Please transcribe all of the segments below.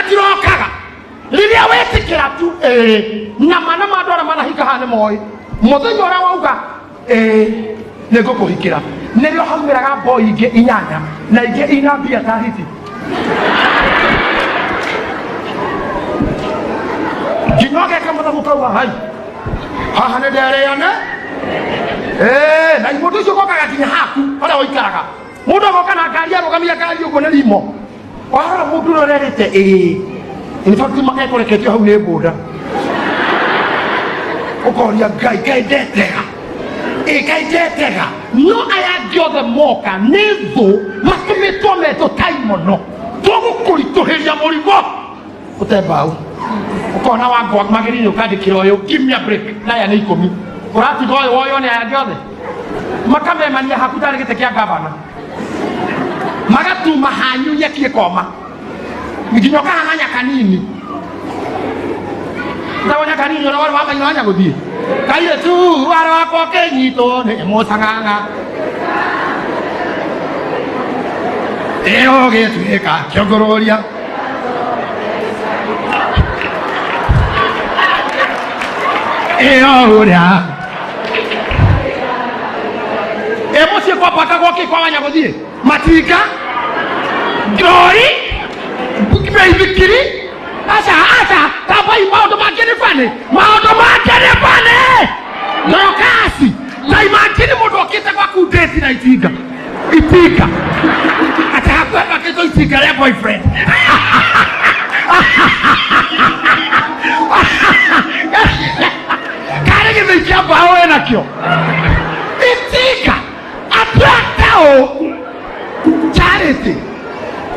matirokaga riria wetikira tu na mana madora manahika hane moy muthenya ora wauga nigukuhikira nirio haumiraga boy inge inyanya na inge ina mbia ta hiti ginoge kama mukauga hai haha ne dereyane na imudu cyo kokaga kinya haku ora oikaraga mudu gokana ngari arogamia ngari ugo ne limo wara mudu rorerete in fact makai koreketio hau ne boda okoria gai detega gai detega no aya giothe moka nezo matumetwa meto taimono tugukuritoriria murigo utebau ukona wangu magirini ukandikira uyu give me a break na ya ni 10 urati goyo woyo ne aya giothe makame mania hakutari gite kia gavana magatu mahanyu nyekie koma nginyoka hanya kanini ndawanya kanini ora wari wamanya wanya guthie kaire tu wara wako kenyito ne musanganga getwika kyogororia uria mucie kwa paka goki kwa wanya guthie matika glory bikiri asa kaba imaudo makene fane lokasi na imagine mudo kita kwa kudeti na itika ata hapa kitu itika le boyfriend kare ke vichapa wewe nakyo itika atratao charity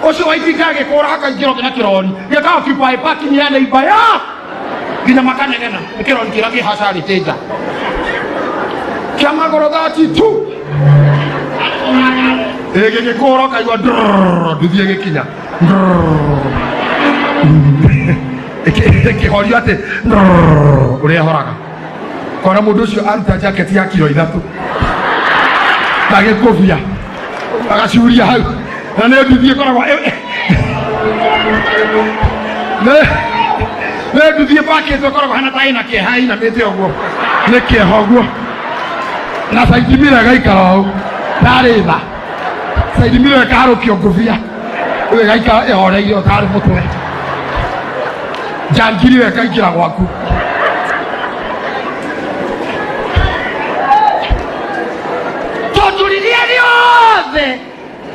osho waitikage kora haka njiro kina kironi yaka okipai paki ni yana ibaya gina makane gena kironi kiragi hasari teja kama gorodati tu ege kora kaiwa dudiege kinya eke hori ate ure horaga kora mudoshio anta jacket ya kilo 3 bage kofia agasuria hau na ne dudie kora wa ne dudie paket kora wa hana taina ke haina mete ogwo ne ke hogwo na saidimira gaikaro tareba saidimira karo kiogofia we gaika ehore iyo tare mutwe jangiri we kaikira gwaku toturiria riothe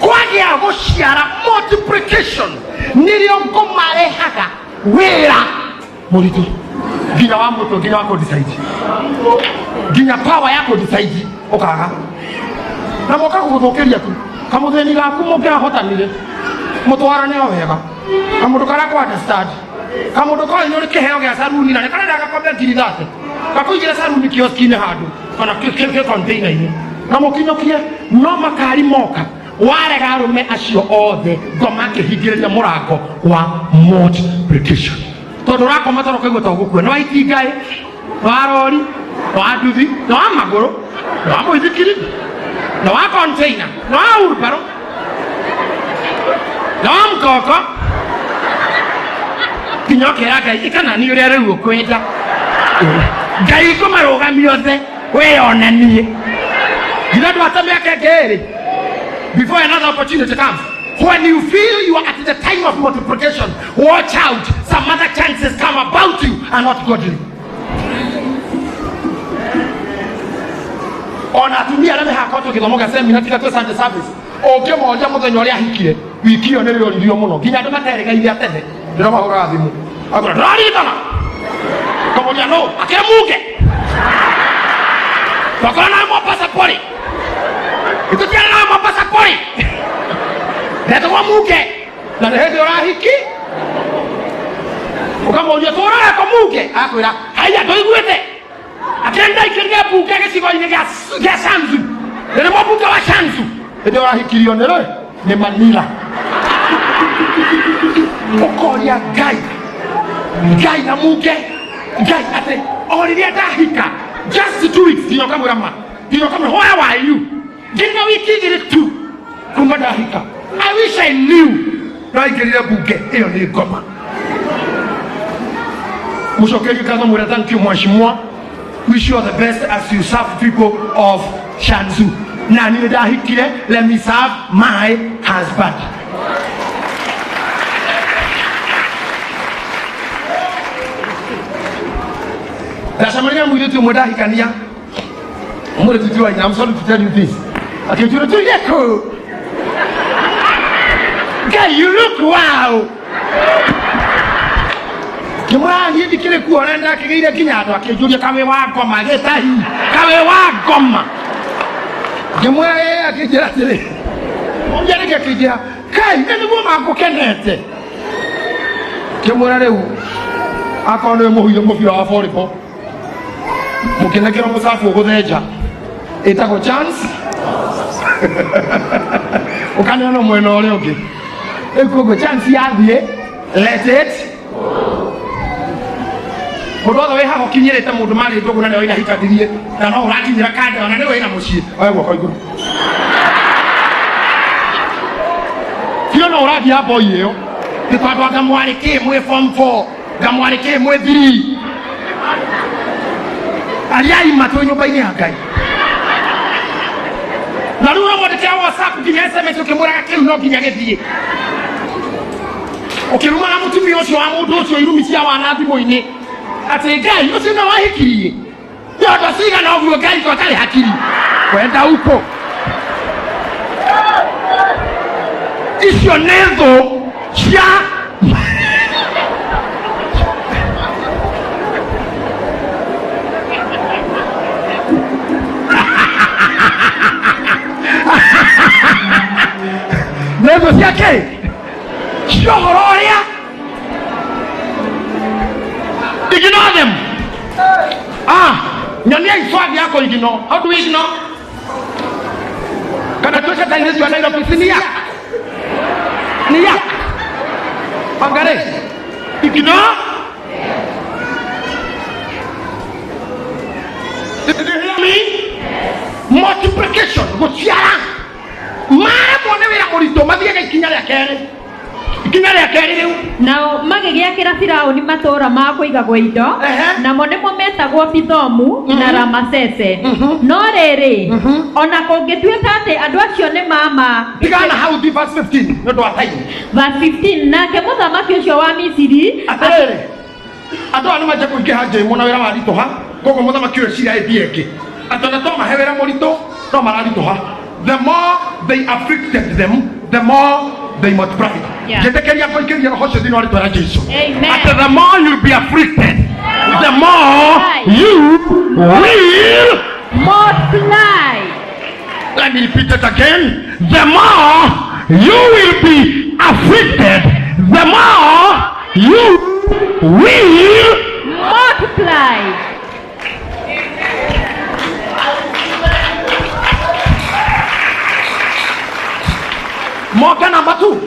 kwagia guciara multiplication nirio ngomarehaga wira muritu ginya wa muto ginya wako decide ginya power yako decide okaga na moka guthokeria tu kamutheni gaku mukira hotanire mutwarane wega kamundu kara kwa understand kamundu kwa ino rikeheo gya saruni na kana daga kwa ngiri thate kakuigira saruni kioskine handu kana keke container ini na mukinyokie no makari moka warega arume acio othe ngoma kihingiria murango wa multiplication tondu rakoma toro kaigua ta gukue no itingai no arori no anduthi no amaguru no amuithikiri no a container no urparo no amkoko kinyoke yake ikana ni uri ariu kwenda ngai kumarugamia othe we onanie gina twatame akegeri before another opportunity comes. When you feel you are at the time of multiplication, watch out. Some other chances come about you and not godly. Onatumia na hakoto kidomoga sema tika to Sunday service. Oke moja muthenya uri ahikire. Wiki yo nero ndio muno. Ginya ndo materega ile atene. Ndio mahora thimu. Agora rari tana. Kama ya no, akemuke. Bakana mo passport. Itu dia nama passport. Dia tu muke. Na hedi orahiki. Ukamwambia tu ora komuke. Akwira, haya ndo igwete. Akenda ikiria buke kesigo ine ga sanzu. Ndio mabuka wa sanzu. Ndio orahiki lionere ni Manila. Okoria gai na muke. Gai ate oriria dahika. Just 2 weeks ndio kama rama. Ndio kama where are you? Gina wiki gire tu kumada hika. I wish I knew. Na ikirira buke hiyo ni goma. Mushokeke kaza mwira thank you mwashimwa. Wish you all the best as you serve people of Shanzu. Na nida hikile, let me serve my husband. Rasamalia mwiletu mweda hikania. Mwede tutuwa ina, I'm sorry to tell you this. Okay, you look cool. Guy, you look wow. Kemwa hivi kile kuonenda kile kinyato akijulia kawe wako mageta hii. Kawe wako ma. Kemwa yeye akijira tele. Mjane akijira. Kai, ndio mama kenete. Kemwa leo. Akaone muhiyo mufira wa foripo. Mukina kira musafu kutheja. Itako chance. Ukaniona mweno ole oke. Eko chance ya thie. Let it. Kodwa we haho kinyerete mundu mari ndogo na leo ina hikadirie. Na no urakinyira kanda na leo ina mucie. Oye gwako iguru. Kio no uraki hapo iyo. Tikatwa kamwarike mwe form 4. Kamwarike mwe 3. Aliai mato nyumba ini hakai. Na lura mwandikira WhatsApp kinya SMS ukimuraga kiu no kinya githie. Ukiruma na mutumi ucio wa mundu ucio irumisia wana thimo-ini. Ati Ngai ucio no wahikirie. Yoto siga na ovyo Ngai ko tali hakiri. Kwenda huko. Icio nezo cia nezo cia ke Shohororia. Ignore them. Nyania iswadi yako ignore. How do we ignore? Kana tosha tainezi wanaenda ofisini ya. Ni ya. Pangare. Ignore. Did you hear me? Multiplication. Gochiara. Mara mwone wira morito mathiega ikinya ria kere. Ikinya ria kere riu. Nao magigiakira Firauni matura ma kuigagwo indo namo nimo metagwo Pithomu na Ramasese. No riri ona kungituika ati andu acio ni mama. Tigana how di verse 15 ndo atai. Verse 15 nake muthamaki ucio wa Misiri atere. Andu anu maje kuingia nje mona wira wa rito ha. Kogo muthamaki ucio cira ethieke. Atona to mahewera morito no mararito ha. The more they afflicted them, the more they multiplied. Yeah. The more you'll be afflicted, the more you will multiply. Let me repeat it again. The more you will be afflicted, the more you will multiply. Moka number 2.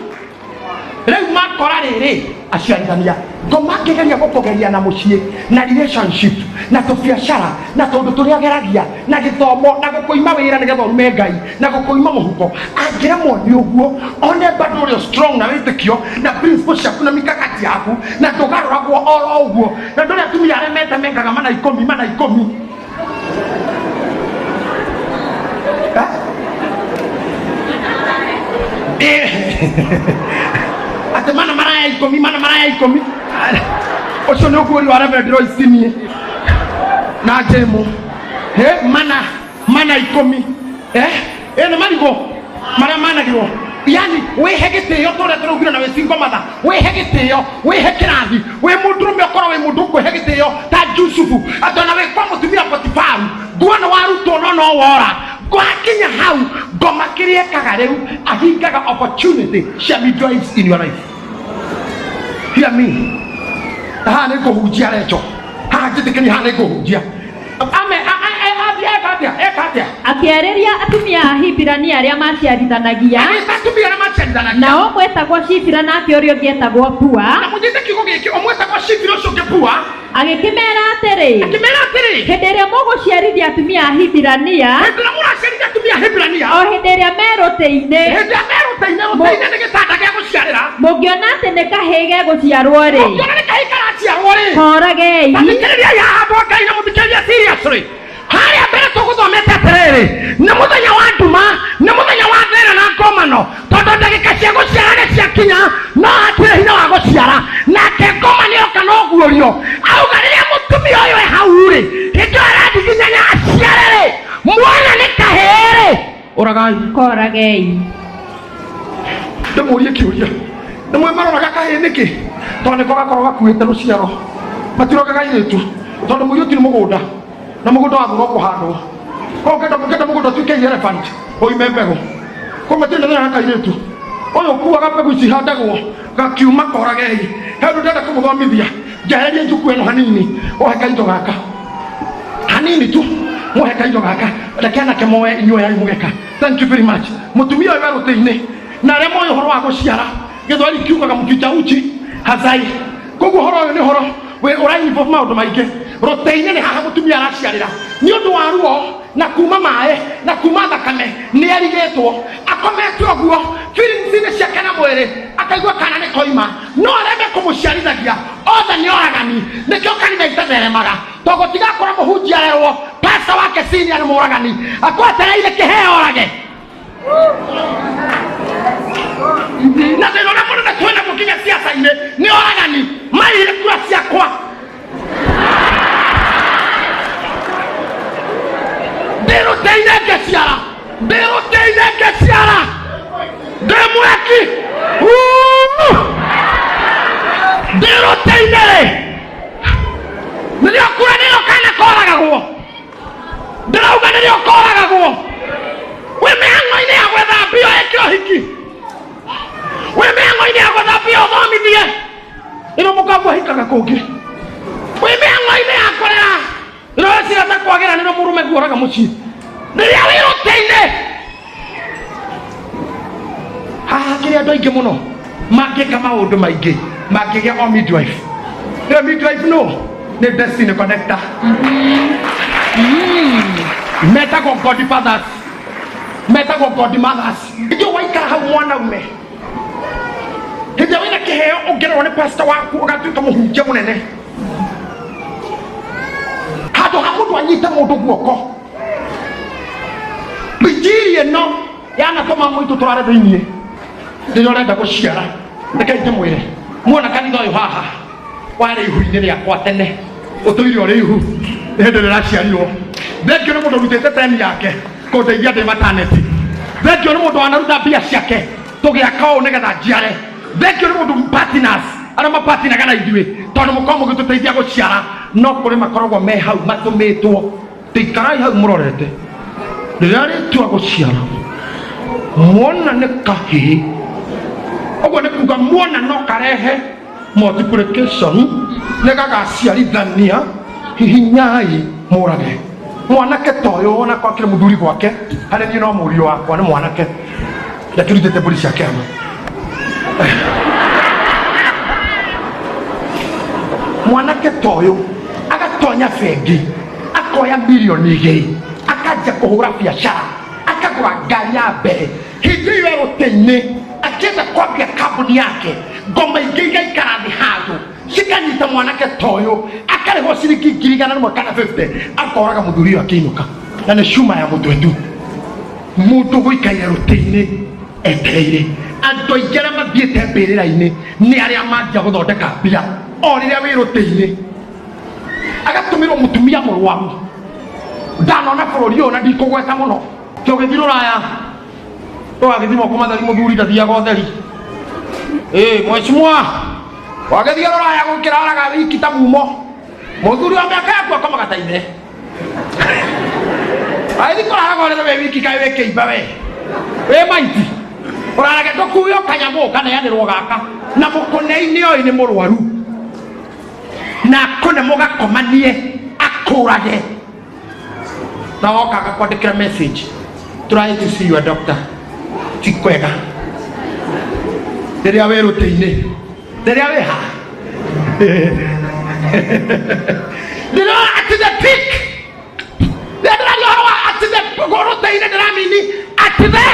Leo makora rere aciarithania. Ngomakegeria gukugeria na mucie na relationship na biashara na tondu turia geragia na githomo na gukuima wira ni getho Ngai na gukuima muhuko. Angira moni uguo one bado uri strong na witikio na principle ciaku na mikakati yaku na tugaruragwo oro uguo na ndoria tumia remete mengaga mana 10 ate mana maraya 10 ocho no ko wa reverend Roy Simi na demo mana 10 ene marigo mana giwo yani we hegete yo tore tore ugina na we singo mother we hegete yo we hekirathi we mundu me okoro we mundu ko hegete yo ta Yusufu atona we kwa mutumia Potifaru guona waruto no wora gwakinya hau gomakirie kagareru ahingaga opportunity shall be drives in your life. Hear me. Hane ko hujia lecho. Hajitekeni hane ko hujia. Ame ekatia. Akiareria atumia Hibirania aria maciarithanagia. Atumia aria maciarithanagia. Nao mwetagwo Shifira nake uria ngietagwo Pua. Na mujite kigo giki omwetagwo Shifira ucio Pua. Agikimera atiri. Hindi iria muguciarithia atumia Hibirania. Hindi muraciarithia atumia Hibirania. O hindi iria meruteine. Hindi meruteine ni gitanda gia guciarira. Mungiona ati ni kahi ge guciarwo ri. Mungiona ni kahi ciarwori koragei Thikĩrĩria ya andũ a Ngai na mũthikĩrĩria seriously. Harĩa mbere tũgũthomete atĩrĩrĩ, nĩ mũthenya wa nduma, nĩ mũthenya wa thĩna na ngomano, tondũ ndagĩka cia gũciara nĩ ciakinya, no hatirĩ hinya wa gũciara, nake ngoma nĩoka na ũguũrio. Auga rĩrĩa mũtumia ũyũ e hau-rĩ, hĩndĩ ĩyo arathiginyanya aciare-rĩ, mwana nĩ kahĩĩ-rĩ, ũragai koragei ndĩmũrie kĩũria, nĩmwe maroraga kahĩĩ nĩkĩ? Tondũ nĩko gakorwo gakuĩte rũciaro, matirogaga airĩtu, tondũ mũirĩtu nĩ mũgũnda na mũgũnda wa thũgũ kũhandwo. Kũngĩenda mũgũnda ũtuĩke elephant ũime mbegũ, kũmetinda thĩna na kairĩtu ũyũ ũkuaga mbegũ ici handagwo gakiuma koragei. Hĩndĩ ndĩrenda kũmũthomithia, njehererie njuku ĩno hanini, ũhe kaindo gaka hanini tu, mũhe kaindo gaka, reke anake moe inyuĩ yanyu mũgeka. Thank you very much. Mũtumia ũyũ werũtĩ-inĩ na arĩa moĩ ũhoro wa gũciara, Gĩthweri kiugaga mkita uchi hazai. Koguo ũhoro ũyũ nĩ ũhoro ũra-involve maũndũ maingĩ. Rũtĩ-inĩ nĩ haha mũtumia araciarĩra, nĩ ũndũ wa ruo na kuma maĩ na kuma thakame nĩ erigĩtwo, akomete ũguo, feelings ciake na mwĩrĩ akaigua kana nĩ koima, no areme kũmũciarithagia othe nĩ oragani. Nĩkĩo kanitha itatheremaga, tondũ gũtigakorwo mũhunjia arerwo pastor wake senior nĩ mũragani, akwetereire kĩheo orage. Na thĩna ũrĩa mũnene twĩna gũkinya siasa-inĩ nĩ oragani maiyire kura ciakwa. Ndĩrũtĩire ngĩciara, ndĩrũtĩire ngĩciara, ndĩ mweki, ndĩrũtĩire-rĩ, nĩrĩo kura nĩrĩo kana koragagwo, ndĩrauga nĩrĩo koragagwo. Wĩ mĩhang'o-inĩ ya gwetha mbio ĩkĩ ũhiki, wĩ mĩhang'o-inĩ ya gwetha mbio ũthomithie, ĩno mũkambu ahikaga kũngĩ, wĩ mĩhang'o-inĩ ya kũrera ĩno wecira ta kwagĩra nĩno mũrũme guoraga mũciĩ, rĩrĩa wĩ rũtĩ-inĩ. Haha kĩrĩ andũ aingĩ mũno mangĩka maũndũ maingĩ mangĩgĩa o midwife. Ĩyo midwife no nĩ destiny connector. Metagwo godfathers, metagwo godmothers. Ĩjũ waikara hau mwanaume, hĩndĩ wĩna kĩheo ũngĩrorwo nĩ pastor waku ũgatuĩka mũhunjia mũnene, handũ ha mũndũ anyite mũndũ guoko. Injiri ĩno yanatũma mũitũ tũrare thĩiniĩ rĩrĩa ũrenda gũciara. Reke ndĩmwĩre, muona kanitha ũyũ haha warĩ ihu-inĩ rĩakwa tene, ũtũire ũrĩ ihu hĩndĩ ĩrĩa ũraciarirwo. Thengio nĩ mũndũ ũrutĩte teni yake kũndeithia ndĩ mataneti. Thengio nĩ mũndũ wanaruta mbia ciake tũgĩaka ũũ nĩgetha njiare. Thengio nĩ mũndũ partners arĩa mapatinaga na ithuĩ tondũ mũkorwo mũgĩtũteithia gũciara. No kũrĩ makoragwo me hau matũmĩtwo, tĩikarai hau mũrorete. Rĩrĩa rĩtua gũciara, mwana nĩ kahĩĩ, ũguo nĩ kuga mwana no karehe multiplication, nĩ gagaciarithania. Hihinyai mũrage mwanake ta ũyũ, ona kwakĩrĩ mũthuri gwake, harĩ niĩ no mũriũ wakwa nĩ mwanake ndakĩrutĩte mbũri ciake hama. Mwanake ta ũyũ agatonya bengi, akoya milioni 2, akajia kũhũra biacara, akagũra ngari ya mbere. Hĩndĩ ĩyo rũtĩ-inĩ akĩenda kwambia kambuni yake, ngoma ingĩ igaikara thĩ handũ cikanyita mwanake ta ũyũ, akarĩhwo ciringi 100 kana 50, akoraga mũthuri ũyũ akĩinũka, na nĩ cuma ya mũtwe tu. Mũndũ gũikaire rũtĩ-inĩ etereire. Andũ aingĩ arĩa mathiĩte mbĩrĩra-inĩ nĩ arĩa manjia gũthondeka mbia o rĩrĩa wĩ rũtĩ-inĩ. Agatũmĩrwo mũtumia mũrwaru, ndanona bũrũri ũyũ na ndikũgweta mũno. Tũgĩthiĩ Rũraya, tũgagĩthima kũmathari mũthuri ndathiaga ũtheri. Mheshimiwa, wagĩthiĩ Rũraya gũkĩra oraga wiki ta mumo, mũthuri wa mĩaka yaku akomaga ta ithe. Agĩthiĩ kũraraga ũrĩa wĩ wiki kaĩ wĩ kĩimba we, wĩ maiti, ũrarage tũkuo kanyamũ kaneanĩrwo gaka na mũkũnei-inĩ ũyũ nĩ mũrwaru, na akũne mũgakomanie akũrage. Na woka agakwandĩkĩra message, try to see your doctor, ti kwega. Rĩrĩa wĩ rũtĩ-inĩ, rĩrĩa wĩ ha, rĩrĩa at the peak, rĩrĩa rĩorwa at the rũtĩ-inĩ ndĩramini at the,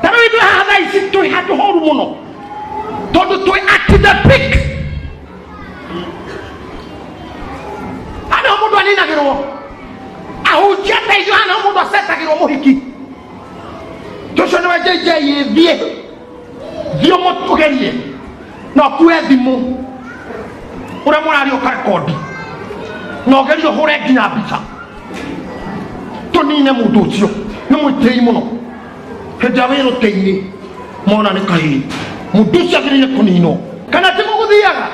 tarĩ ithuĩ haha thaa ici twĩ handũ horu mũno, tondũ twĩ at the peak. ana mundu aninagirwo ahunjia teithio hana mundu acetagirwo muhiki tucio niwe JJ thio mutugerie no kuwe thimu uria murari ukarekodi no gerio hure nginya mbica tunine mundu ucio ni mwitei muno hindi ya wiruteini mona ni kahii mundu ucio agirire kunino kana ti muguthiaga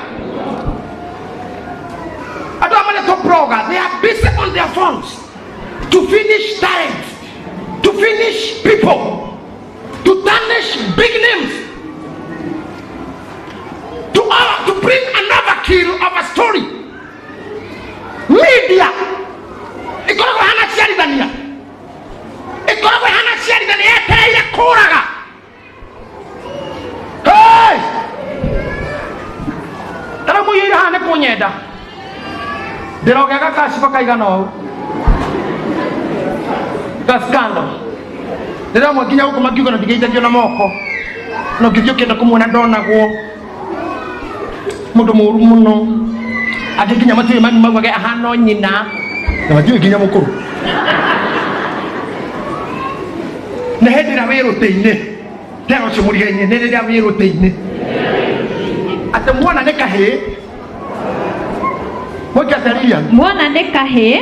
andu amaretwo proga they are busy on their phones to finish talent, to finish people, to tarnish big names, to bring another kill of a story. Media ikoragwo hana ciarithania etereire kuraga. Hey! Tara muira hane kunyenda ndirogega kashiba kaigana ũũ gaskando ndira mwakinya huko makiuga na ndigeithagio na moko no ngithio kenda kumwona ndonagwo mundu mũũru mũno agikinya matiwe mami magwage ahana nyina na matiwe kinya mukuru na hendira wiruteine tero cimurie ne rĩrĩa wiruteine ate mwana ne kahĩ mwana ne kahĩ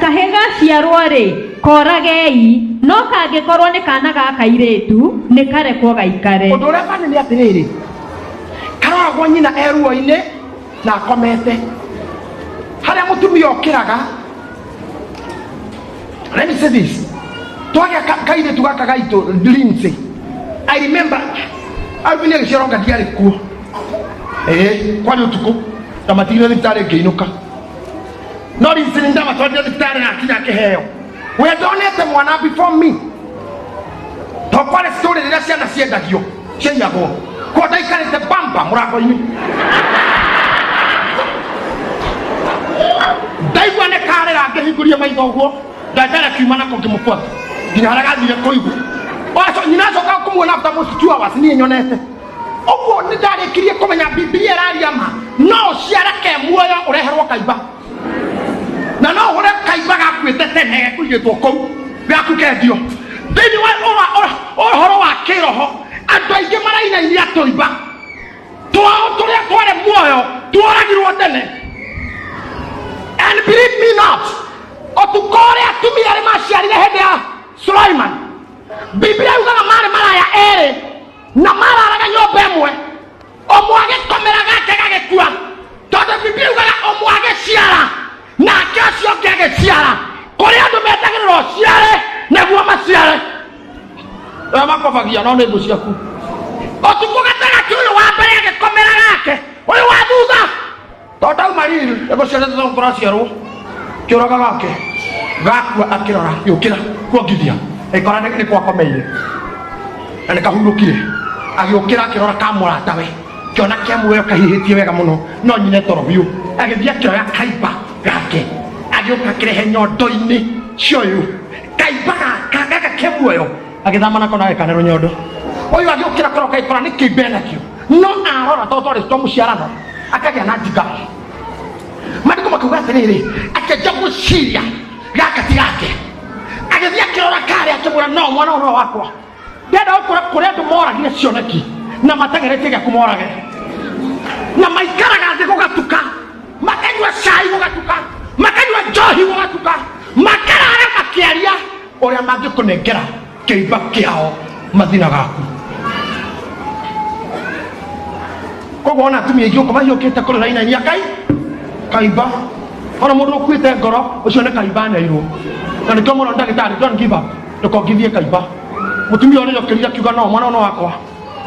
kahĩ gaciarwo rĩ koragei no kangĩkorwo nĩ kana ga kairĩtu nĩ karekwo gaikare. Ũndũ ũrĩa bani nĩ atĩrĩrĩ karoragwo nyina eruo-inĩ na akomete harĩa mũtumia okĩraga. Let me say this, twagĩa kairĩtu gaka gaitũ Lindsay, I remember Alvin agĩciarwo nga ndiarĩ kuo kwarĩ ũtukũ na matigire thibitarĩ ngĩinũka no Lindsay nĩ ndamatwarire thibitarĩ na akinya akĩheo. We ndonete mwana before me to kwarĩ story rĩrĩa ciana ciendagio ciaiyagwo ko ndaikarĩte bamba mũrango-inĩ ndaigua nĩ karĩra ngĩhingũria maitho ũguo ndandara kiuma nako ngĩmũbuata nginya harĩa gathire kũigua nyina acoka kũmuona after most 2 hours niĩ nyonete ũguo nĩ ndarĩkirie kũmenya Biblia ĩraria ma no ũciareke muoyo ũreherwo kaimba na no ũhũre kaimba gakuĩte tene kũigĩtwo kũu gaku kendio thĩinĩ wa ũhoro wa kĩroho. Andũ aingĩ marainainia tũimba twao tũrĩa twarĩ muoyo tworagirwo tene, and believe me not ũtukũ ũrĩa atumia arĩ maciarire hĩndĩ ya Suleiman Biblia yugaga marĩ maraya erĩ na mararaga nyũmba ĩmwe ũmwe agĩkomera gake gagĩkua tondũ Biblia yugaga ũmwe agĩciara nake ũcio ũngĩ agĩciara kũrĩ andũ metagĩrĩrwo ciare nĩguo maciare makobagia no nĩ thũ ciaku. Ũtukũ gatagatĩ ũyũ wa mbere agĩkomera gake ũyũ wa thutha tondũ auma riri egũciarĩte tũraciarwo kĩũraga gake gakua akĩrora gĩũkĩra kuongithia ĩkora nĩ kwakomeire na nĩ kahurũkire agĩũkĩra akĩrora kamũratawe kĩona kĩa muoyo kahihĩtie wega mũno no nyine toro biũ agĩthiĩ akĩoya kaimba gake agĩũka kĩrehe nyondo-inĩ cioyũ kaimba gaka kĩa muoyo agĩthama nako nawe kanero nyondo ũyũ agĩũkĩra koroka ĩkora nĩ kĩimba nakĩo no arora tondũ twarĩ twa mũciarano akagĩa na njinga. Maandĩko makiuga atĩrĩrĩ akĩanjia gwĩciria gaka ti gake agĩthiĩ akĩrora karĩ akĩmwĩra no mwana ũyũ wakwa ndenda gũkũra kũrĩa andũ moragire cioneki na matageretie gĩa kũmorage na maikaraga thĩ gũgatuka makanyua cai gũgatuka makanyua njohi gũgatuka makarara makĩaria ũrĩa mangĩkũnengera kĩimba kĩao mathina gaku. Koguo ona atumia aingĩ gũkũ mahiũkĩte kũrĩrainainia kaimba ona mũndũ ũkuĩte ngoro ũcio nĩ kaimba neirwo na nĩkĩo mũno ndagĩtarĩ don't give up ndũkongithie kaimba. Mũtumia ũrĩa ũkĩrire akiuga no mwana ũno wakwa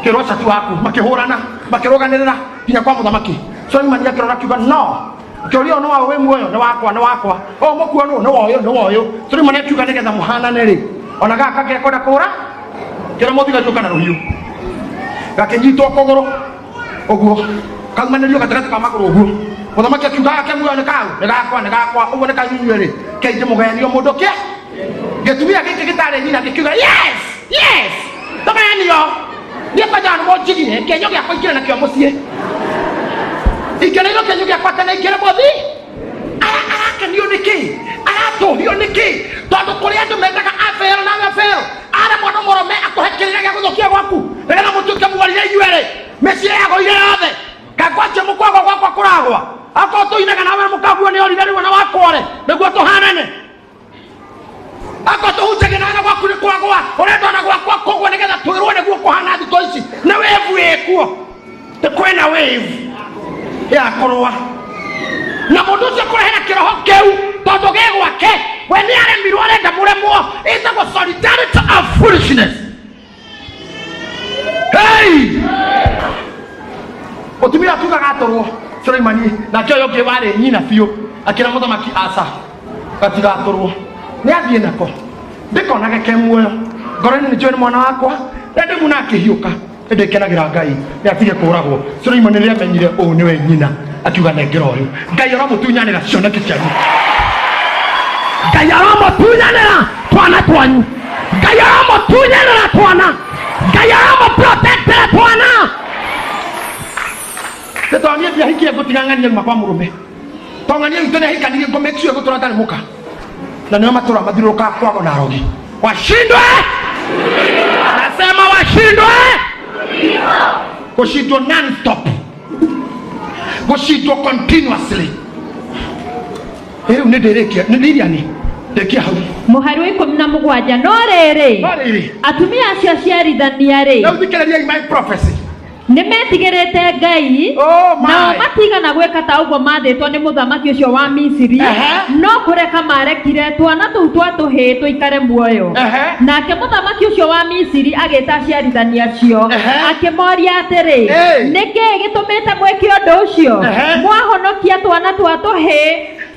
kĩrwo cati waku makĩhũrana makĩrũganĩrĩra nginya kwa mũthamaki. Suleiman akĩrora akiuga no kĩũria ũno wao wĩ muoyo nĩ wakwa o mũkuo nĩ woyũ. Suleiman akiuga nĩgetha mũhanane rĩ ona gaka gekwenda kũra kĩra mũthigari kana rũhiũ gakĩnyitwo kũgũrũ ũguo kaumanĩrio gatagatĩ ka magũrũ ũguo. Mũthamaki akiuga gake muoyo nĩ gakwa ũguo nĩ kainyuĩ rĩ kĩingĩ mũgayanio mũndũ kĩ gĩtumia gĩkĩ gĩtarĩ nyina gĩkiuga yes tũgayanio niĩ kwanjara nĩ mũnjigie kĩenyo gĩakwa ingĩre nakĩo mũciĩ ingĩrĩirwo kĩnyũ gĩakwa kana ingĩre mũthi arakenio nĩkĩ aratũhio nĩkĩ tondũ kũrĩ andũ mendaga abero na abero ara mwana mũrũme akũhe kĩrĩra gĩa gũthũkia gwaku nĩgetha mũtuĩke mwarire inyuerĩ mĩciĩ yagũire yothe kakwatie mũkwago gwakwa kũragwa akorwo tũinaga nawe mũkaguo nĩ orire rĩu na wakwore nĩguo tũhanane akorwo tũhunjagia nawe gwaku nĩ kwagwa ũrendwo na gwakwa kũgwo nĩgetha twĩrwo nĩguo kũhana thikũ ici na wĩvu ĩkuo kwĩna wĩvu ya kũrũa na mũndũ ũcio kũrehera kĩroho kĩu tondũ gĩ gwake we nĩ aremirwo arenda mũremwo ĩtagwo solidarity of foolishness. Hey! Mũtumia tugaga atũrwo Suleimani nake ũyũ ũngĩ warĩ nyina biũ akĩra mũthamaki aca gatigatũrwo nĩ athiĩ nako ndĩkonage ke muoyo ngoro-inĩ nĩ njũĩ nĩ mwana wakwa rĩndĩ muna akĩhiũka ndĩkenagĩra Ngai nĩ atige kũragwo. Suleimani rĩrĩa amenyire ũũ nĩwe nyina akiuga nengera ũyũ Ngai aramũtunyanĩra cioneki cianyu Ngai aramũtunyanĩra twana twanyu Ngai aramũtunyanĩra twana Ngai aramũprotectĩra twana tetonie ndiahikire ngũtigang'ania nyuma kwa mũrũme tong'ania itũ nĩahikanirie ngũmake sure gũtũra ndarĩ mũka na nĩo matũra mathiũrũrũkaga kwago na arogi washindwe nasema washindwe kushindwa non-stop kushindwa continuously nĩndĩrĩani ndĩkia hau mũhari wa 17 no rĩrĩ atumia acio aciarithania-rĩ rĩu thikĩrĩriai my prophecy nĩmetigĩrĩte Ngai nao matigana gwĩka ta ũguo mathĩtwo nĩ mũthamaki ũcio wa Misiri no kũreka marekire twana tũu twatũhĩ tũikare muoyo nake mũthamaki ũcio wa Misiri agĩta aciarithania acio akĩmoria atĩrĩ nĩkĩĩ gĩtũmĩte mwĩke ũndũ ũcio mwahonokia twana twatũhĩ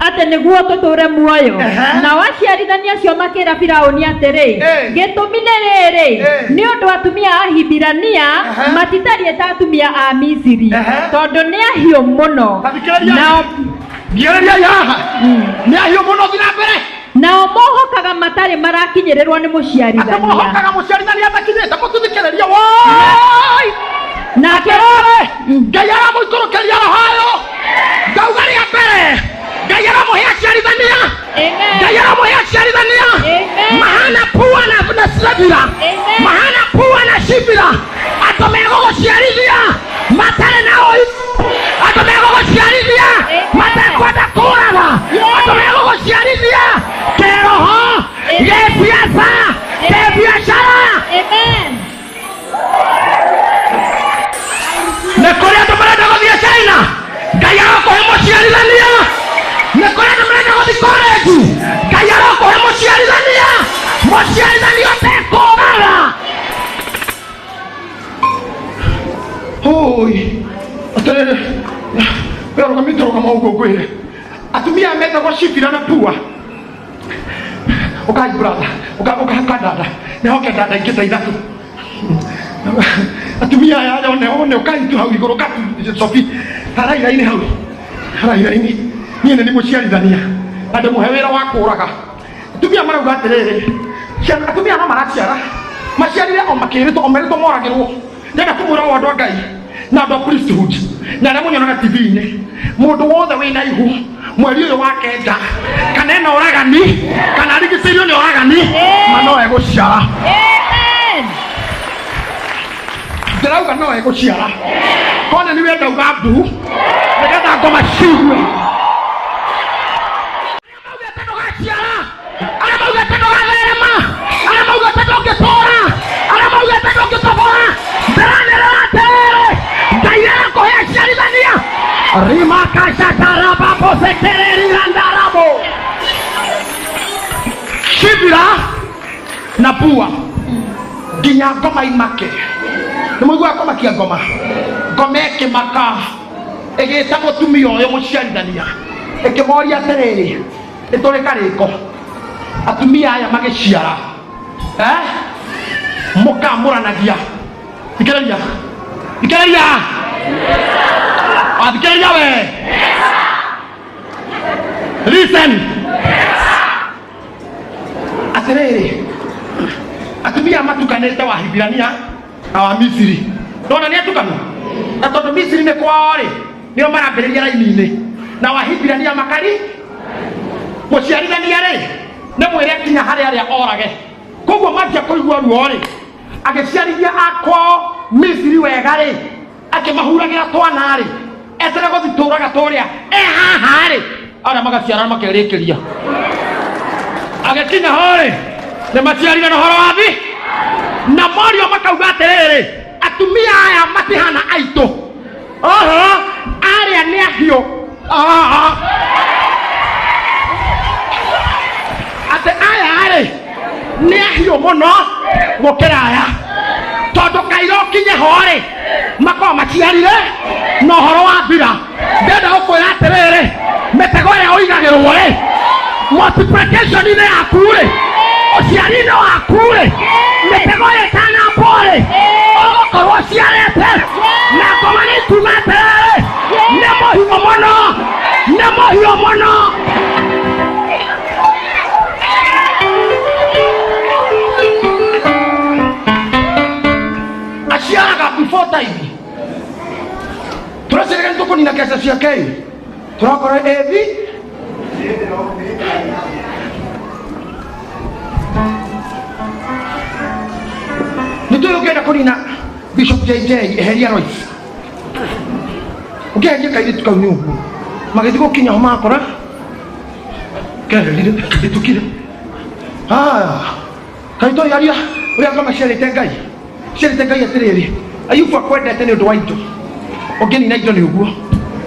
atĩ nĩguo tũtũre muoyo nao aciarithania acio makĩra Firaũni atĩrĩ gĩtũmi nĩ rĩrĩ nĩ ũndũ atumia a Hibirania matitariĩ ta atumia a Misiri tondũ nĩ ahiũ mũno nao nĩ ahiũ mũno thina mbere nao mohokaga matarĩ marakinyĩrĩrwo nĩ mũciarithania mohokaga mũciarithania atakinyĩte mũtithikĩrĩria woi nake Ngai aramũikũrũkĩria roho ngauga rĩa mbere Ngai aramũhe aciarithania Ngai aramũhe aciarithania mahana pua na Shibira mahana pua na Shibira atomegũgũciarithia matarĩ na ũiru atomegũgũciarithia matekwenda kũraga atomegũgũciarithia kĩroho gĩbiaca kĩbiacara nĩ kũrĩ andũ marenda gũthiĩ China Ngai arakũhe mũciarithania nĩ kũrĩ andũ marenda gũthiĩ college Ngai arakũhe mũciarithania ũtekũraga oi atĩrĩrĩ wĩrũgamĩtũrũgama ũguo ngwĩre atumia metagwo Shibira na Pua ũkai brother ũkahaka dada nĩhoke dada ingĩ ta ithatũ atumia aya one ũkai tu hau igũrũ katu Sophie haraira-inĩ hau haraira-inĩ niĩ nĩ mũciarithania andũ mũhe wĩra wa kũraga atumia marauga atĩrĩrĩ atumia no maraciara maciarire o makĩrĩtwo o merĩtwo moragĩrwo ndenda kũmwĩra o andũ a Ngai na andũ a priesthood na arĩa mũnyonaga TV-inĩ mũndũ wothe wĩna ihu mweri ũyũ wa kenda kana ena ũragani kana arigicĩirio nĩ ũragani ma no egũciara ndĩrauga no egũciara kone nĩ wenda uga mbu nĩgetha ngoma cigue arĩa maugĩte ndũgatherema arĩa maugĩte ndũngĩtũra arĩa maugĩte ndũngĩtobora ndĩranĩrĩra atĩrĩrĩ Ngai arakũhe aciarithania rimakacatarababosekererirandarabo Shibira na Pua nginya ngoma imake nĩ mũigua kũmakia ngoma ĩkĩmaka ĩgĩta mũtumia ũyũ mũciarithania ĩkĩmoria atĩrĩrĩ nĩtũrĩ karĩko atumia aya magĩciara mũkamũranagia thikĩrĩria thikĩrĩria we listen atĩrĩrĩ atumia matukanĩte wa Hibirania na wa Misiri ndona nĩ atukanu na tondũ Misiri nĩ kwao rĩ nio marambĩrĩria raini-inĩ na wahingirania makari mũciarithania rĩ nĩ mwĩre kinya harĩa arĩa orage koguo manjia kũigua ruo rĩ agĩciarithia akwao Misiri wega rĩ akĩmahuragĩra twana rĩ etere gũthi tũraga tũrĩa haha rĩ arĩa magaciarana makerĩkĩria agĩkinya ho rĩ nĩ maciarire na ũhoro wa thi na morio makauga atĩrĩrĩ atumia aya matihana aitũ arĩa nĩ ahiũ atĩ aya rĩ nĩ ahiũ mũno gũkĩra aya tondũ kaira ũkinye ho rĩ makorwo maciarire na ũhoro wa mbira ndenda gũkwĩra atĩrĩrĩ mĩtego ĩrĩa ũigagĩrwo rĩ multiplication-inĩ yaku rĩ ũciari-inĩ waku rĩ mĩtego ĩrĩa ĩtanambwo rĩ ũgũkorwo ũciarĩte na ngoma nĩ ituma atĩrĩrĩ nĩ mũhiũ mũno nĩ mũhiũ mũno aciaraga before time tũracereka nĩ tũkũnina mbeca ciake tũrakorwo evi nĩ tũĩ ũkĩenda kũnina Bishop JJ eheria Royce ũkĩheria kairĩtu kau nĩ ũguo magĩthiĩ gũkinya ho makora keherire gĩtukire kaitũ yaria ũrĩa ngoma ciarĩte Ngai atĩrĩrĩ Ayubu akwendete nĩ ũndũ wa indo ũngĩnina indo nĩ ũguo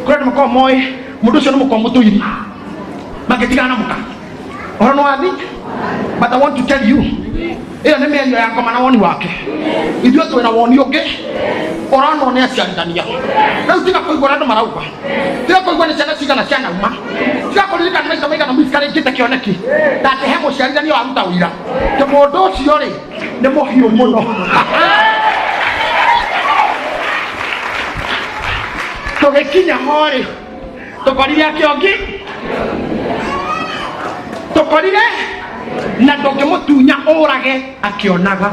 kũrĩa andũ makorwo moĩ mũndũ ũcio nĩ mũkorwo mũtũiri magĩtigana na mũka ũhoro nĩ wathi but I want to tell you ĩyo nĩ mĩario ya ngoma na woni wake ithuĩ twĩna woni ũngĩ ũronwo nĩ aciarithania rĩu tiga kũigua andũ marauga tiga kũigua nĩ ciana cigana cianauma tiga kũririkana maita maigana mĩcikarĩkĩte kĩoneki tatĩ he mũciarithania waruta ũira tĩ mũndũ ũcio rĩ nĩ mũhiũ mũno tũgĩkinya ho rĩ tũkorire akĩongi tũkorire na ndũngĩmũtunya ũrage akĩonaga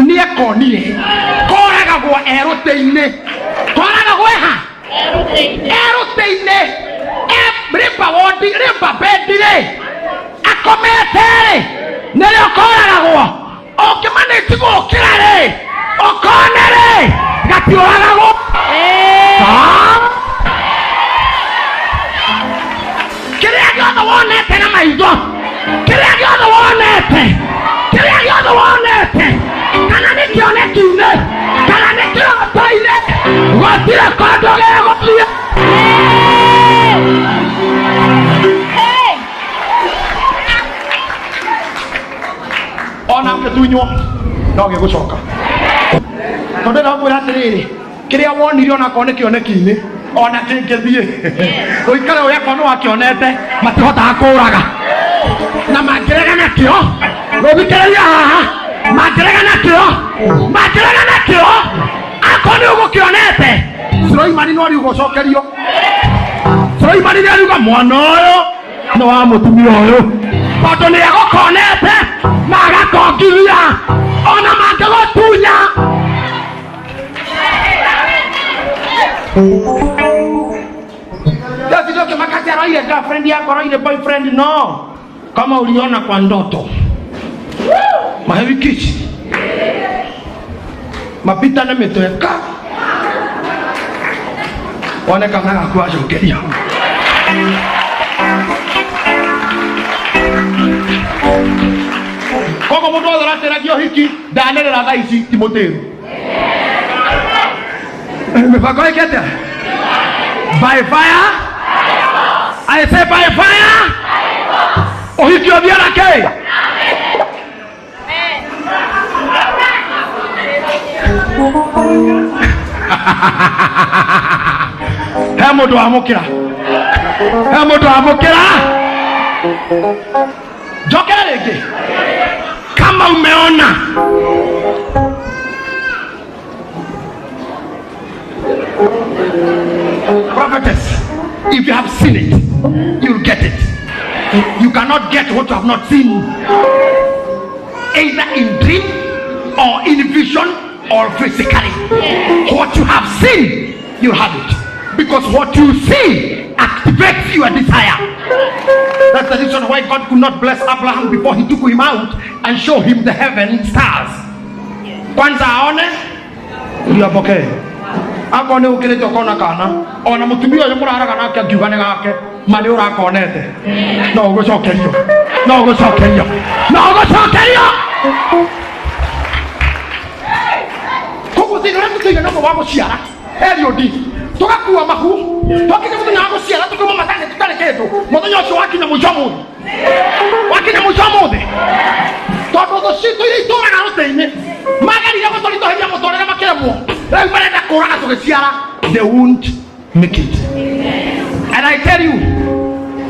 nĩ ekonire koragagwo erũtĩ-inĩ koragagwo ha erũtĩ-inĩ rĩmba bendi rĩ akomete rĩ nĩrĩo koragagwo ũngĩmanĩti gũkĩra rĩ ũkone rĩ gatiũragagwo kĩrĩa gĩothe wonete na maitho kĩrĩa gĩothe wonete kana nĩ kĩoneki-inĩ kana nĩ kĩroto-inĩ gũtirĩ kũndũ gĩgũthiĩ ona ngĩtunywo no gĩgũcoka tondũ ndĩramwĩra atĩrĩrĩ kĩrĩa wonire onakorwo nĩ kĩoneki-inĩ ona kĩngĩthiĩ ũikare ũrĩa korwo wakĩonete matihotaga kũraga na mangĩrega nakĩo rũthikĩrĩria haha mangĩrega nakĩo akorwo nĩ ũgũkĩonete Suleimani no riuga ũcokerio Suleimani nĩ ariuga mwana ũyũ nĩ wa mũtumia ũyũ tondũ nĩ egũkonete na agakongithia ona mangĩgũtunya David makati aroire girlfriend yako aroire boyfriend no kama uliona kwa ndoto mahevi kichi mapita na metweka one kama akuaje ukeria koko mundu othe hiki ndanĩrĩra thaa ici Timotheo mipango ĩkĩte by fire I say by fire ũhiki ũthiĩ nake he mũndũ wamũkĩra njokera rĩngĩ kama umeona prophetess, if you have seen it, you'll get it. You cannot get what you have not seen, either in dream or in vision or physically. What you have seen, you have it. Because what you see activates your desire. That's the reason why God could not bless Abraham before he took him out and show him the heaven stars. Kwanza aone uyapokee. Akone ukilete ukona kana ona mutumia uyu muraraga nake akiugane gake mali urakonete no ugucokerio kuguthira tukiga no wa guciara Eliodi tugakuwa mahu tukiga muthenya wa guciara tukuma matane tutare kindu muthenya ucio wakinya muico muthi tondu thucitu iria ituraga ruteini magerire gutũritũhĩria mũtũrĩre makĩremwo rĩu marenda kũraga tũgĩciara they won't make it. And I tell you,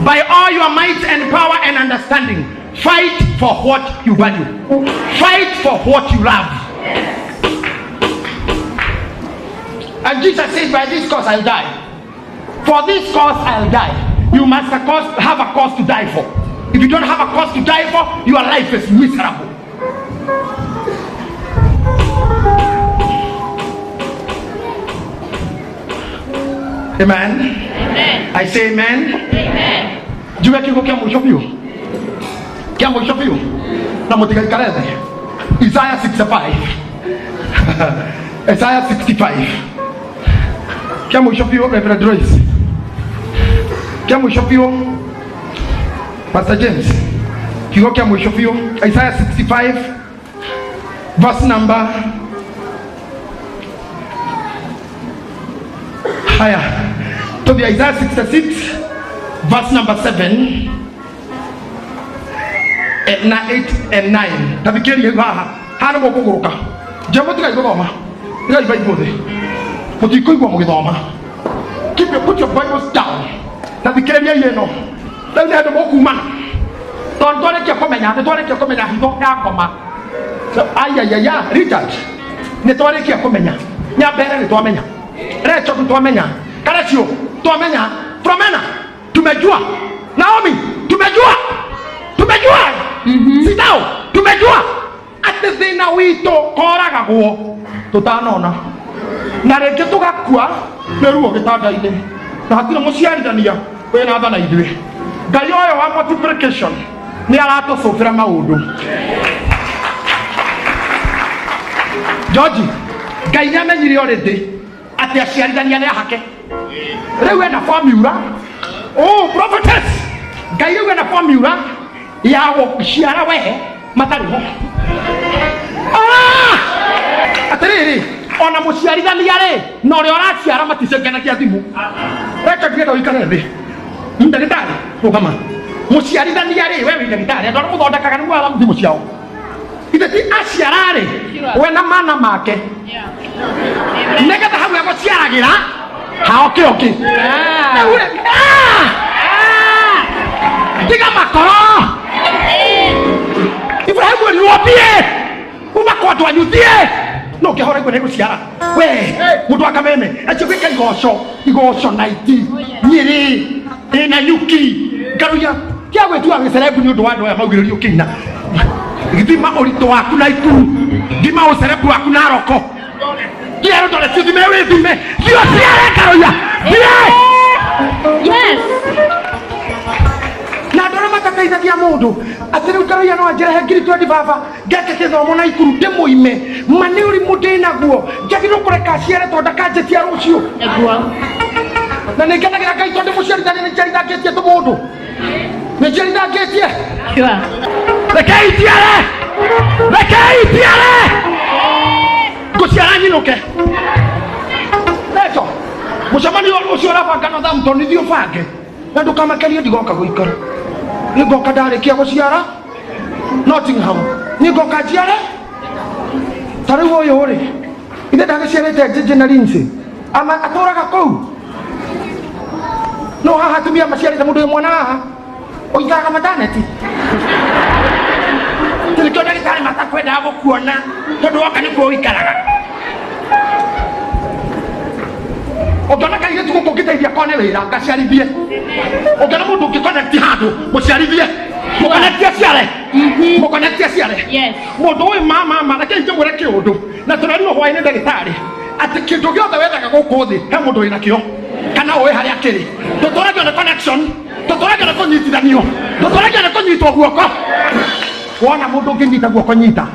by all your might and power and understanding, fight for what you value, fight for what you love. And Jesus says, by this cause I'll die. For this cause I'll die. You must have a cause to die for. If you don't have a cause to die for, your life is miserable. Amen. Amen. I say amen. Amen. Juu ya kiko kia mwisho vyo. Na motika ikareze. Isaiah 65. Isaiah 65. Kia mwisho vyo, Reverend Royce. Kia mwisho vyo, Pastor James. Kiko kia mwisho vyo, Isaiah 65. Verse number. Haya. To the Isaiah 66, verse number 7, and 8 and 9. Tafikiri haha. Hana mokuguruka. Jambo tiga igoma. Tiga ibaibote. Mutiko igwa mugithoma. Put your Bibles down. Tafikiri yeno. Tafikiri ndo mokuma. Tontore kia komenya hitho ya ngoma. Ayayaya, Richard. Nitore kia komenya. Nyabere nitwamenya. Recho nitwamenya. Karachio, tuamenya, Flomena, tumejua. Naomi, tumejua. Sitao, tumejua. Ate thina wito koraga guo tutanona. Na reke tugakua neruo gitanda-ini. Na hatira muciarithania wena thana ithuĩ. Ngai oyo wa multiplication ni aratũcũkĩra maũndũ. George, Ngai nĩamenyire already ati aciarithania nĩ ahake. Rĩu ena formula. Oh, prophetess. Ngai rĩu ena formula ya gũciara wehe matarĩ ho. Atĩrĩrĩ, ona mũciarithania rĩ, na ũrĩa ũraciara maticengenagia thimũ. Reke ngĩenda ũikare thĩ. Ndagĩtarĩ, rũgama. Mũciarithania rĩ, we wĩ ndagĩtarĩ, andũ arĩa mũthondekaga nĩguo ara thimũ ciao. Ithe ti aciara rĩ, we na mana make. Nĩgetha hau egũciaragĩra haoke oke. Tiga makoro. Ibrahimu aliwapie. Umakwatu anyuthie. No ke hora igwe guciara. We, mutu akameme. Achibika igosho naiti. Nyiri. Ina nyuki. Garuya. Kia wetu ageserebu ni undu wa ndoya maugiririo kina. Githima orito waku na itu. Githima oserebu waku na roko. Quiero que le dime, dime. Dios quiere, Carola. Yes. Na ndora matakaithagia mundu atiri ukaroya no anjere ngiri 20 baba ngeke kithomo na ikuru ndimoime mani uri mundi naguo ngegiro kureka ciere tonda kanjetia rucio eguo na ningenagira Ngai tondu muciarithania ni njeri ndangetie tu mundu ni njeri ndangetie kiwa rekei tiare guciara nyinuke neto mucemanio ucio urabanga na thamto ni thio bange na ndukamakerie ndigoka guikara nigoka ndarikia guciara Nottingham nigoka njiare tariu uyu ri ithe ndagiciarite Jeje na Lindsay ama aturaga kou no haha tumia maciarite mundu mwana haha uikaraga mataneti tilikio ndagitari matakwenda gukuona tondu waka nikuo uikaraga ogana kaire tuko kokiteithia kone wira ngaciarithie ogana mundu ngiconnect handu muciarithie muconnect ciare yes mundu uyu mama reke njimure kiundu na tunani no hwaine ndagitari ati kindu giothe wethaga guku thi he mundu wina kio kana oe haria kiri tutoragio na connection tutoragio na kunyitithanio tutoragio na kunyitwo guoko wona mundu nginyita guoko nyita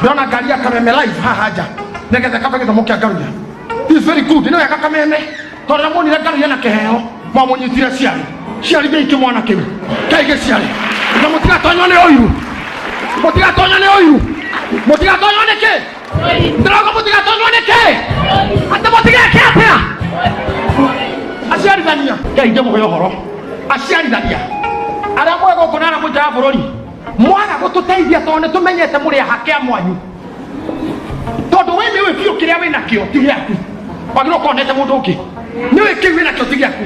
ndona ngari ya Kameme live haha nja negetha kaba githomo kia Ngaruya is very good no yaka Kameme tondu munire Ngaruya na kiheo mwamunyitire ciari giki mwana kiu kaige ciari na mutigatonywo ni oiru mutigatonywo ni oiru mutigatonywo ni ki drogo mutigatonywo ni ki ata mutigeke atia aciarithania kaige muhe uhoro aciarithania aria mwego kunana muja bururi mwaga gututeithia tondu tumenyete muri hake mwanyu tondu we niwe biu kiria wina kio tigiaku wagiro konete mundu ungi niwe kiu wina kio tigiaku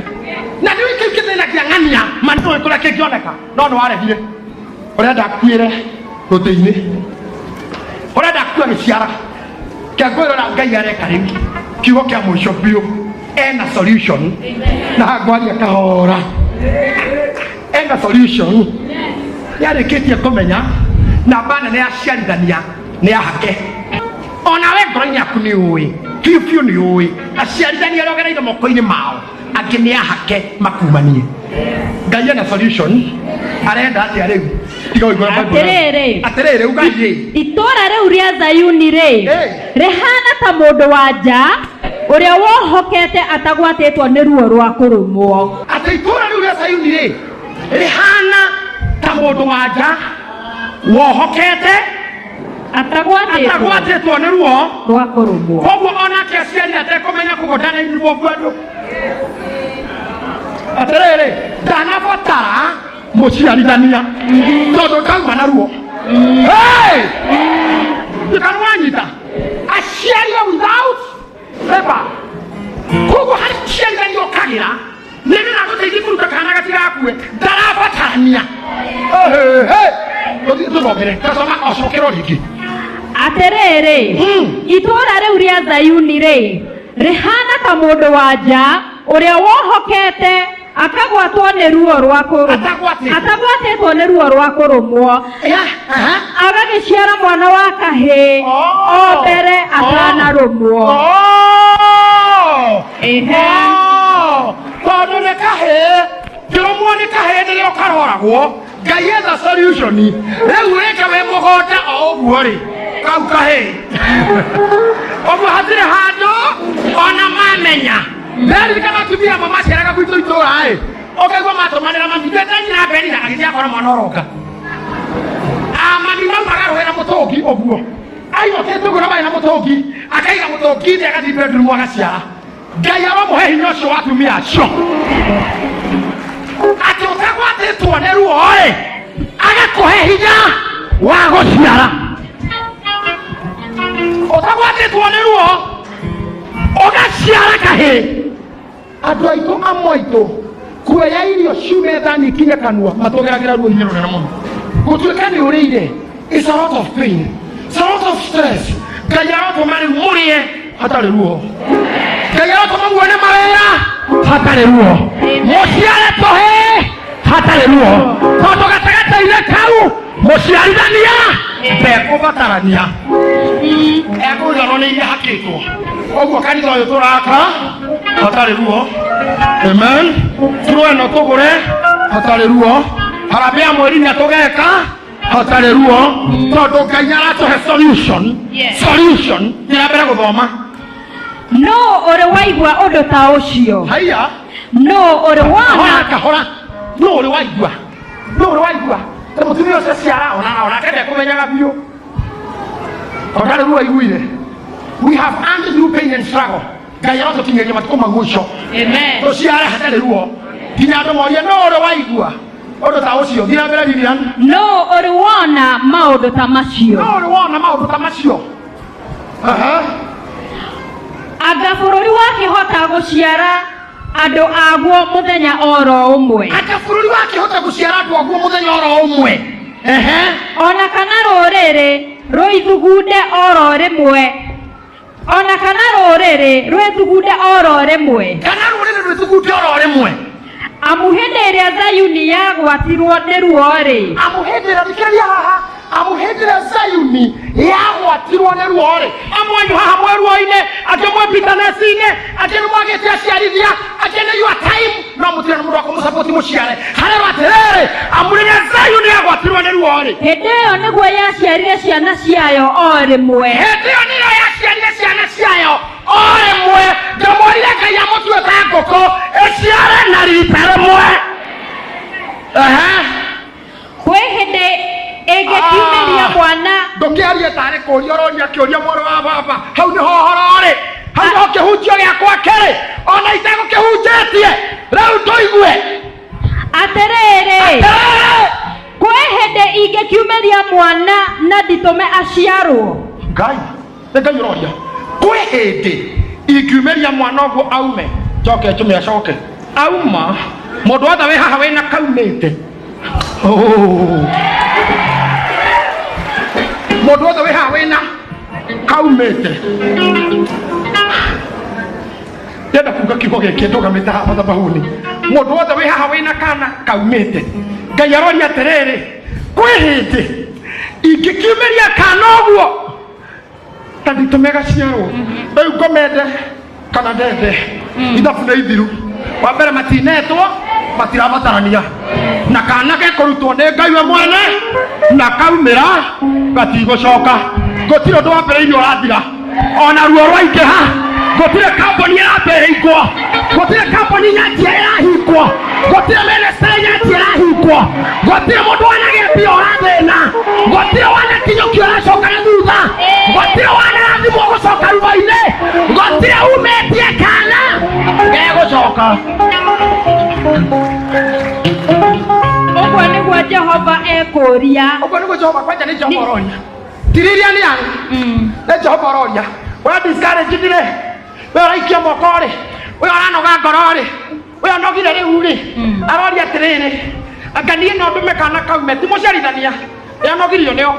na niwe kiu kitena kia ngania mandu kula kioneka no warehire urenda kwire ruteini urenda kwa giciara kia gwirora Ngai areka riu kiugo kia mwisho biu ena solution na ngwaria kahora ena solution yarikitie kumenya na bana ne aciarithania ne ahake ona we ngoro yaku ni uwi fiu ni uwi aciarithania rogereire moko-ini mao angi ne ahake makumanie Ngai ena solution arenda atia riu tiga igora atiriri ugathie itora riu ria Zayuni ri rihana ta mundu wa nja uria wohokete atagwatitwo ni ruo rwa kurumwo ati itora riu ria Zayuni ri rihana ta mundu wa nja wohokete atagwatitwo ni ruo rwa kurumwo koguo onake aciari atekumenya kugondana iruo bwadu atiriri ndanabatara muciarithania tondu kauma na ruo ikanwanyita aciaria without labor koguo hari ciarithania ukagira nĩgĩra gũteithia kũruta kana gatigakue ndarabatarania tũthomere tasoma ocokera rĩngĩ atiriri itura riu ria Zayuni ri rihana ta mundu wa nja uria wohokete akagwatwo ni ruo rwa kurumwo atagwatitwo ni ruo rwa kurumwo agagiciara mwana wa kahi o mbere atanarumwo tondu ni kahi kirumwo ni kahi nirio karoragwo Ngai etha solution riu reke we mugota o uguo ri kau kahi oguo hatire handu ona mamenya ndirikana tumia mama ciaraga gwitu itura okaigua matumanira mami ndetanyira mberi na agithia kora mwana oroka mami maumaga rũhĩra mũtũngi ũguo aiyũkĩte ũguo na maĩ na mũtũngi akaiga mũtũngi thĩ agathi bedroom agaciara Ngai aromũhe hinya ũcio wa atumia acio atĩ ũtagwatĩtwo nĩ ruo agakũhe hinya wa gũciara ũtagwatĩtwo nĩ ruo ũgaciara kahĩ andũ aitũ amwe aitũ kuoya irio ciume thani ikinye kanua matũgeragĩra ruo hinya rũnene mũno gũtuĩka nĩ ũrĩire is a lot of pain, it's a lot of stress. Ngai arotũma rĩu mũrĩe hatarĩ ruo, Ngai arotũma muone mawĩra hatarĩ ruo, mũciare tũhĩ hatarĩ ruo, tondũ gatagatĩ-inĩ kau mũciarithania ndekũbatarania ekũiganwo nĩ iria hakĩtwo. Ũguo kanitha ũyũ tũraka hatarĩ ruo, amen. Tũrũe no tũgũre hatarĩ ruo, harambĩ ya mweri-inĩ tũgeka hatarĩ ruo, tondũ Ngai aratũhe solution. Solution njĩra mbere gũthoma. No ũrĩ waigua ũndũ ta ũcio? Haiya. No ũrĩ wona? Kahora. No ũrĩ waigua. No ũrĩ waigua. Ta mũtumia ũcio ciara ona kende kũmenyaga biũ. Hatarĩ ruo aiguire. We have gone through pain and struggle. Ngai arotũkinyĩria matukũ ma mũico. Amen. Tũciare hatarĩ ruo. Nginya andũ morie no ũrĩ waigua ũndũ ta ũcio. Thiĩ na mbere Vivian. No ũrĩ wona maũndũ ta macio? No ũrĩ wona maũndũ ta macio. Anga bũrũri wakĩhota gũciara andũ aguo mũthenya oro ũmwe? Anga bũrũri wakĩhota gũciara andũ aguo mũthenya oro ũmwe? Ona kana rũrĩrĩ rũithugunde oro rĩmwe? Ona kana rũrĩrĩ rwĩthugunde oro rĩmwe? Kana rũrĩrĩ rwĩthugunde oro rĩmwe? Amu hĩndĩ ĩrĩa Zayuni yagwatirwo nĩ ruo-rĩ, amu hĩndĩ ĩrĩa thikĩrĩria haha, amu hĩndĩ ĩrĩa Zayuni yagwatirwo gwatirwo nĩ ruo rĩ amwanyu haha mwe ruo-inĩ angĩ mwe bitanesi-inĩ angĩ nĩ mwagĩte aciarithia angĩ nĩ your time no mũtirĩ na mũndũ wa kũmũsapoti mũciare harero atĩrĩrĩ amũrĩre Zayuni agwatirwo nĩ ruo rĩ hĩndĩ ĩyo nĩguo yaciarire ciana ciayo o rĩmwe hĩndĩ ĩyo nĩyo yaciarire ciana ciayo o rĩmwe ndamwĩrire Ngai amũtue ta ngũkũ ĩciare na rita rĩmwe kwĩ hĩndĩ ĩngĩkiumĩria mwana ndũkĩarie tarĩ kũũria ũroria kĩũria mwarĩ wa baba hau nĩho ũhoro rĩ hau nĩho kĩhunjio gĩakwa kĩrĩ ona itegũkĩhunjĩtie rĩu tũigue atĩrĩrĩ kwĩ hĩndĩ ingĩkiumĩria mwana na nditũme aciarwo Ngai nĩ Ngai ũroria kwĩ hĩndĩ ingiumĩria mwana ũguo aume njoke njume acoke auma mũndũ wothe wĩ haha wĩna kaumĩte mũndũ wothe wĩ haha wĩna kaumĩte ndenda kuga kiugo gĩkĩ ndũgamĩte haha mathabahuni mũndũ wothe wĩ haha wĩna kana kaumĩte Ngai aroria atĩrĩrĩ kwĩ hĩndĩ ingĩkiumĩria kana ũguo ta nditũme gaciarwo rĩu ngomende kana ndende ithabu nĩ ithiru wa mbere matinetwo matirabatarania na kana gekũrutwo nĩ Ngai we mwene na kaumĩra gatigũcoka gũtirĩ ũndũ wambĩrĩirio ũrathira ona ruo rwaingĩha gũtirĩ kamboni ĩrambĩrĩirwo gũtirĩ kamboni nyanjia ĩrahingwo gũtirĩ mĩnĩstĩrĩ nyanjia ĩrahingwo gũtirĩ mũndũ wanagĩa mbia ũrathĩna gũtirĩ wanakinyũkio ũracoka na thutha gũtirĩ wanarathimwo gũcoka ruo-inĩ gũtirĩ umĩtie kana gegũcoka ũguo nĩguo Jehova ekũria ũguo nĩguo Jehova kwanja nĩ Jehova ũroria tiriria nĩ angĩ nĩ Jehova ũroria we discourage ndire we ũraikia moko rĩ we ũranoga ngoro rĩ we ũnogire rĩu rĩ aroria atĩrĩrĩ anga niĩ no ndũme kana kaume ti mũciarithania we ũnogirio nĩo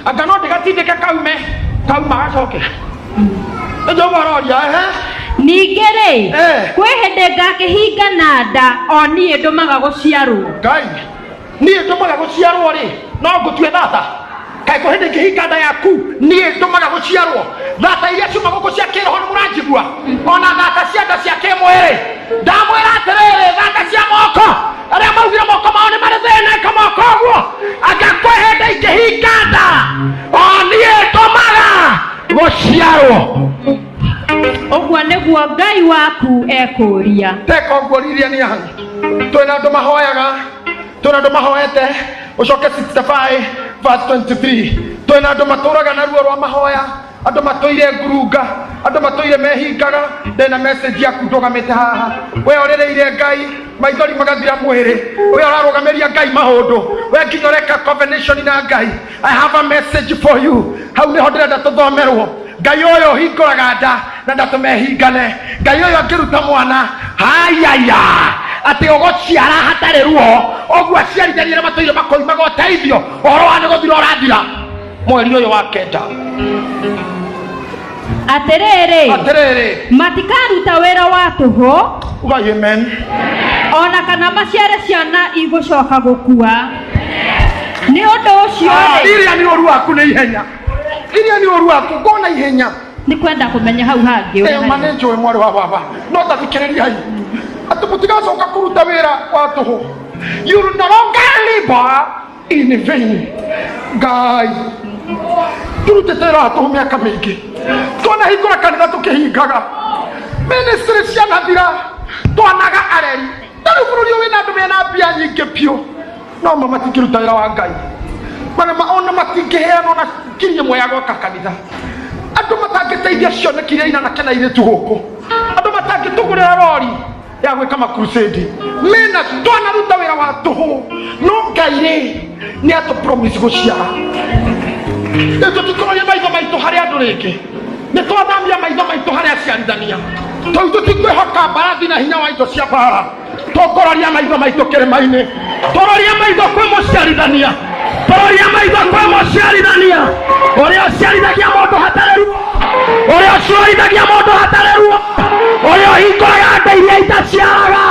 anga no ndĩgatindĩke kauma gacoke nĩ Jehova ũroria ningĩ rĩ kwĩ hĩndĩ ngakĩhinga na nda o niĩ ndũmaga gũciarwo Ngai niĩ ndũmaga gũciarwo rĩ no ngũtue thata kaĩ kũ hĩndĩ ngĩhinga nda yaku niĩ ndũmaga gũciarwo thata iria ciuma gũkũ cia kĩroho nĩ mũranjigua ona thata cia nda cia kĩmwĩrĩ ndamwĩra atĩrĩrĩ thata cia moko arĩa maugire moko mao nĩ marĩ thĩna kamoko ũguo anga kwĩ hĩndĩ ingĩhinga nda o niĩ ndũmaga gũciarwo ũguo nĩguo Ngai waku ekũria teka ũguo riria nĩ ahũ twĩna andũ mahoyaga twĩna andũ mahoete ũcoke 65 verse 23 twĩna andũ matũraga na ruo rwa mahoya andũ matũire ngurunga andũ matũire mehingaga ndĩna message yaku ndũgamĩte haha we ũrĩrĩire Ngai maithori magathira mwĩrĩ we ũrarũgamĩria Ngai mahũndũ we nginya ũreka covenation na Ngai I have a message for you hau nĩho ndĩrenda tũthomerwo Ngai ũyũ hingũraga nda na ndatũmehingane Ngai ũyũ angĩruta mwana hayaya atĩ ũgũciara hatarĩ ruo ũguo aciarithanire matũire makoimaga ũteithio ũhoro wa nĩ gũthira ũrathira mweri ũyũ wa kenda atĩrĩrĩ matikaruta wĩra wa tũhũ amen ona kana maciare ciana igũcoka gũkua nĩ ũndũ ũcio iria nĩ ũru waku nĩ ihenya iria nĩ ũru waku ngona ihenya nĩ kwenda kũmenya hau hangĩ ma nĩ njũĩ mwarĩ wa baba no tathikĩrĩria hai atĩ mũtigacoka kũruta wĩra wa tũhũ you no longer labor in vain Ngai turutĩte wĩra wa tũhũ mĩaka mĩingĩ twona hingũra kanitha tũkĩhingaga ministry cianathira twanaga areri tarĩu bũrũri ũyũ wĩna andũ mena mbia nyingĩ biũ no matingĩruta wĩra wa Ngai ona matingĩheana ona ngiri ĩmwe ya gwaka kanitha andũ matangĩteithia cioneki iria inanake na irĩtu gũkũ andũ matangĩtũgũrĩra rori ya gwĩka makrusedi mena twanaruta wĩra wa tũhũ no Ngai rĩ nĩ atũpromise gũciara tũtikũroria maitho maitũ harĩ andũ rĩngĩ nĩ twathamia maitho maitũ harĩ aciarithania tondũ tũtikwĩhoka mbarathi na hinya wa indo cia mbara tũkũroria maitho maitũ kĩrĩma-inĩ tũroria maitho kwĩ mũciarithania tũroria maitho kwĩ mũciarithania ũrĩa ũciarithagia mũndũ hatarĩ ruo ũrĩa ũciarithagia mũndũ hatarĩ ruo ũrĩa ũhingũraga nda iria itaciaraga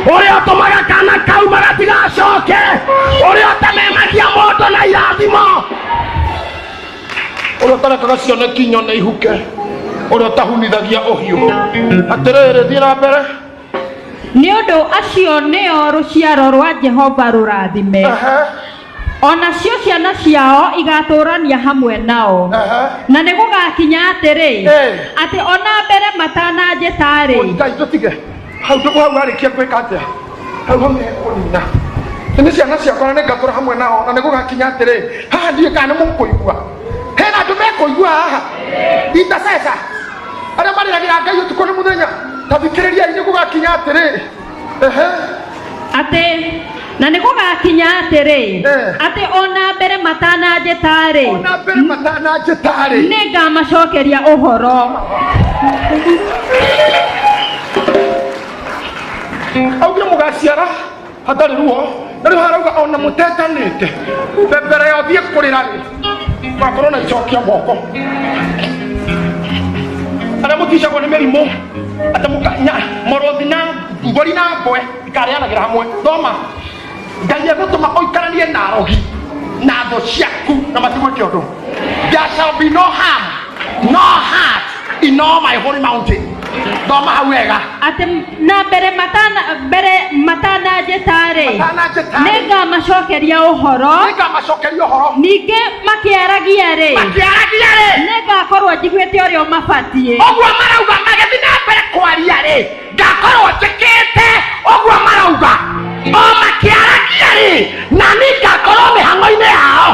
ũrĩa ũtũmaga kana kauma gatigacoke ũrĩa ũtamemagia mũndũ na irathimo Ora tarekaga cione kinyone ihuke. Ora tahunithagia uhiu. Atiriri thii na mbere. Nĩ ũndũ acio nĩo rũciaro rwa Jehova rũrathime. Onacio ciana ciao igatũrania hamwe nao. Na nĩ gũgakinya atĩrĩ, atĩ ona mbere matananjĩtarĩ. Ngai tũtige. Hau harĩkia gwĩka atĩa? Hau nĩ kũnina. Nĩ ciana ciakwa nĩ ngatũra hamwe nao, na nĩ gũgakinya atĩrĩ, haha ndiĩ kana nĩ mũkũigua. Hena andũ mekũigua haha. Intercessor. Arĩa marĩragĩra Ngai ũtukũ nĩ mũthenya. Ta thikĩrĩriai nĩ gũgakinya atĩrĩ. Atĩ na nĩ gũgakinya atĩrĩ, atĩ ona mbere matananjĩtarĩ. Ona mbere matananjĩtarĩ. Nĩ ngamacokeria ũhoro. Augire mũgaciara hatarĩ ruo. Na rĩu harauga ona mũtetanĩte. Mbere yo thiĩ kũrĩra rĩ. Wakorwo na icokia moko. Arĩa mũticagwo nĩ mĩrimũ. Atĩ mũrũthi na mbũri na mbwe ikarĩanagĩra hamwe. Thoma. Ngai egũtũma ũikaranie na arogi na thũ ciaku na matigwĩke ũndũ. There shall be no harm, no hurt in all my holy mountain. Thoma hau wega. Atĩ na mbere matananjĩtarĩ. Nĩ ngamacokeria ũhoro. Ningĩ makĩaragia rĩ. Nĩ ngakorwo njiguĩte ũrĩa mabatiĩ. Ũguo marauga magĩthiĩ na mbere kwaria rĩ. Ngakorwo njĩkĩte ũguo marauga. O makĩaragia rĩ. Na niĩ ngakorwo mĩhang'o-inĩ yao.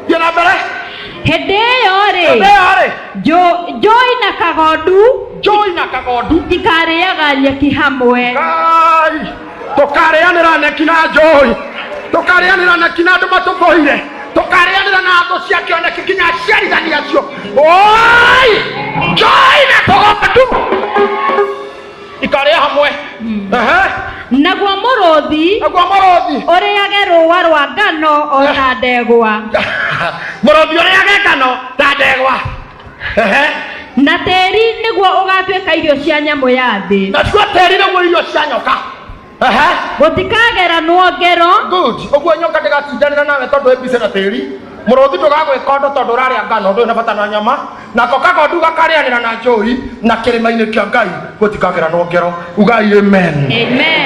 Thiĩ na mbere. Hĩndĩ ĩyo rĩ. Njũi na kagondu ikarĩaga nyeki hamwe. Ngai, tũkarĩanĩra nyeki na njũi. Tũkarĩanĩra nyeki na andũ matũbũire. Tũkarĩanĩra na thũ cia kĩoneki nginya aciarithania acio. Oi! Njũi na kagondu ikarĩa hamwe. Naguo mũrũthi ũrĩage rũũa rwa ngano o ta ndegwa. Mũrũthi ũrĩage ngano ta ndegwa. Na tĩri nĩguo ũgatuĩka irio cia nyamũ ya thĩ. Nacio tĩri nĩguo irio cia nyoka. Gũtikageranwo ngero. Good. Ũguo nyoka ndĩgatindanĩra nawe tondũ ĩ mbica na tĩri. Mũrũthi ndũgagwĩka ũndũ tondũ ũrarĩa ngano, ndũrĩ na bata na nyama. Nako kagondu gakarĩanĩra na njũi na kĩrĩma-inĩ kĩa Ngai gũtikageranwo ngero. Ugai amen.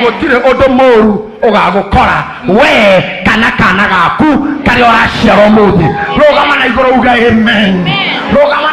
Gũtirĩ ũndũ mũũru ũgagũkora we kana kana gaku karĩa ũraciarwo mũthĩ. Rũgama na igũrũ ugai amen. Rũgama